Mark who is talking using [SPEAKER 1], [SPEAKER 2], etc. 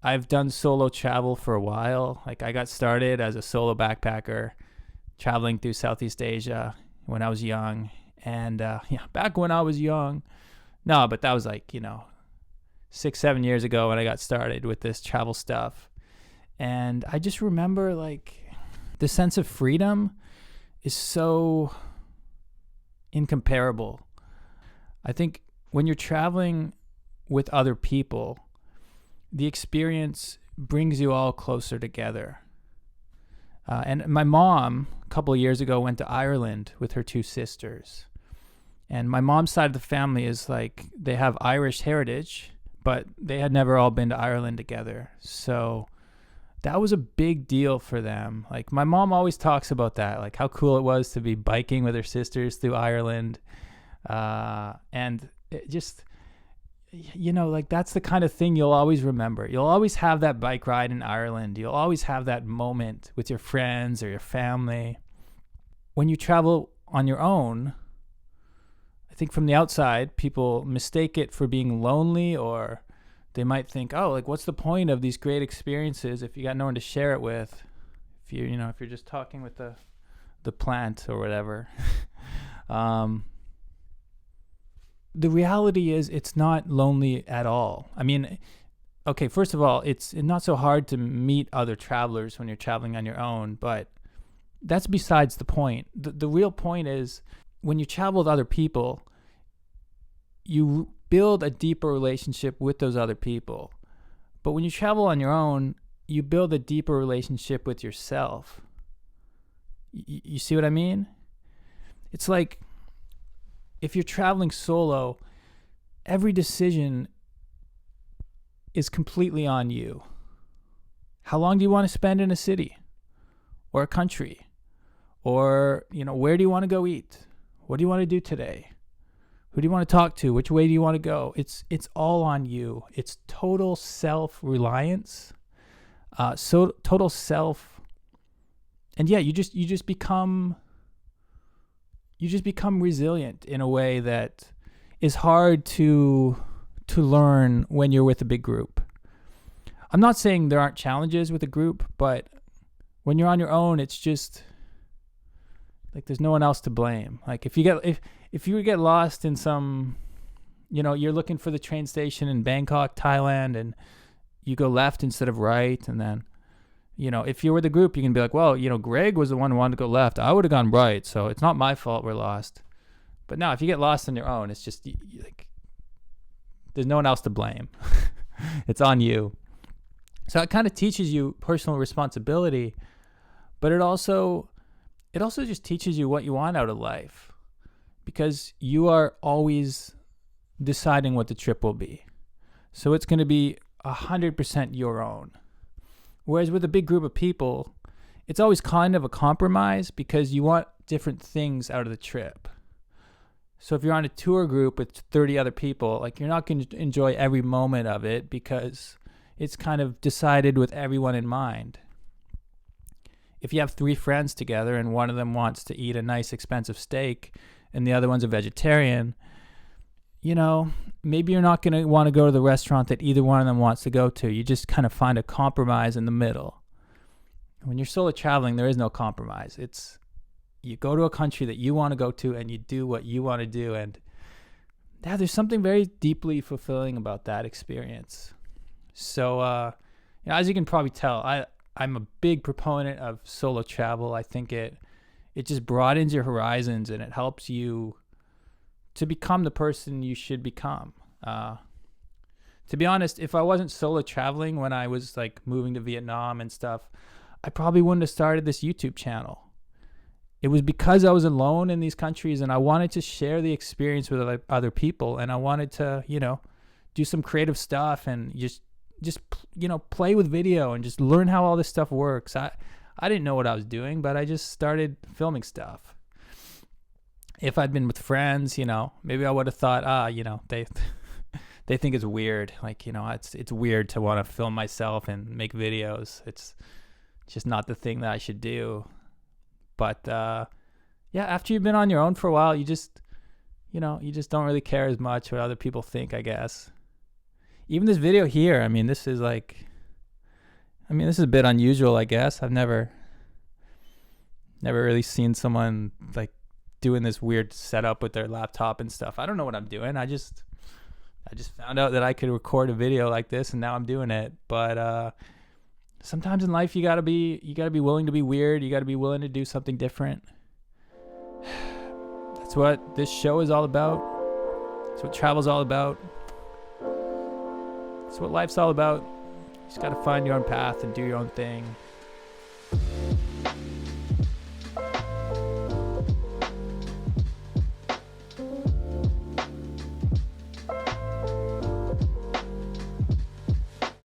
[SPEAKER 1] I've done solo travel for a while. Like I got started as a solo backpacker traveling through Southeast Asia when I was young. And yeah, back when I was young. No, but that was like, 6-7 years ago when I got started with this travel stuff. And I just remember like the sense of freedom is so incomparable. I think when you're traveling with other people, the experience brings you all closer together. And my mom, a couple of years ago, went to Ireland with her two sisters. And my mom's side of the family is like, they have Irish heritage, but they had never all been to Ireland together. So that was a big deal for them. Like my mom always talks about that, like how cool it was to be biking with her sisters through Ireland. And it just, like that's the kind of thing you'll always remember. You'll always have that bike ride in Ireland. You'll always have that moment with your friends or your family. When you travel on your own, I think from the outside, people mistake it for being lonely, or they might think, oh, like what's the point of these great experiences if you got no one to share it with? If you're just talking with the plant or whatever. The reality is it's not lonely at all. I mean, okay, first of all, it's not so hard to meet other travelers when you're traveling on your own, but that's besides the point. The real point is when you travel with other people, you build a deeper relationship with those other people. But when you travel on your own, you build a deeper relationship with yourself. You see what I mean? It's like if you're traveling solo, every decision is completely on you. How long do you want to spend in a city or a country? Or, where do you want to go eat? What do you want to do today? Who do you want to talk to? Which way do you want to go? It's all on you. It's total self-reliance. So total self. And yeah, you just become resilient in a way that is hard to learn when you're with a big group. I'm not saying there aren't challenges with a group, but when you're on your own, it's just like there's no one else to blame. Like if you get lost in some, you're looking for the train station in Bangkok, Thailand, and you go left instead of right, and then if you're with a group, you can be like, well, Greg was the one who wanted to go left. I would have gone right, so it's not my fault we're lost. But now, if you get lost on your own, it's just like there's no one else to blame. It's on you. So it kind of teaches you personal responsibility, but it also just teaches you what you want out of life, because you are always deciding what the trip will be. So it's going to be 100% your own. Whereas with a big group of people, it's always kind of a compromise because you want different things out of the trip. So if you're on a tour group with 30 other people, like you're not going to enjoy every moment of it because it's kind of decided with everyone in mind. If you have 3 friends together and one of them wants to eat a nice expensive steak and the other one's a vegetarian, maybe you're not going to want to go to the restaurant that either one of them wants to go to. You just kind of find a compromise in the middle. When you're solo traveling, there is no compromise. It's you go to a country that you want to go to and you do what you want to do. And yeah, there's something very deeply fulfilling about that experience. So, as you can probably tell, I'm a big proponent of solo travel. I think it just broadens your horizons and it helps you to become the person you should become. To be honest, if I wasn't solo traveling when I was like moving to Vietnam and stuff, I probably wouldn't have started this YouTube channel. It was because I was alone in these countries and I wanted to share the experience with other people, and I wanted to, do some creative stuff and just play with video and just learn how all this stuff works. I didn't know what I was doing, but I just started filming stuff. If I'd been with friends, maybe I would have thought, they think it's weird. Like, it's weird to want to film myself and make videos. It's just not the thing that I should do. But after you've been on your own for a while, you just don't really care as much what other people think, I guess. Even this video here, I mean, this is like, I mean, this is a bit unusual, I guess. I've never really seen someone like doing this weird setup with their laptop and stuff. I don't know what I'm doing. I just found out that I could record a video like this, and now I'm doing it. But sometimes in life you gotta be willing to be weird. You gotta be willing to do something different. That's what this show is all about. That's what travel's all about. That's what life's all about. You just gotta find your own path and do your own thing.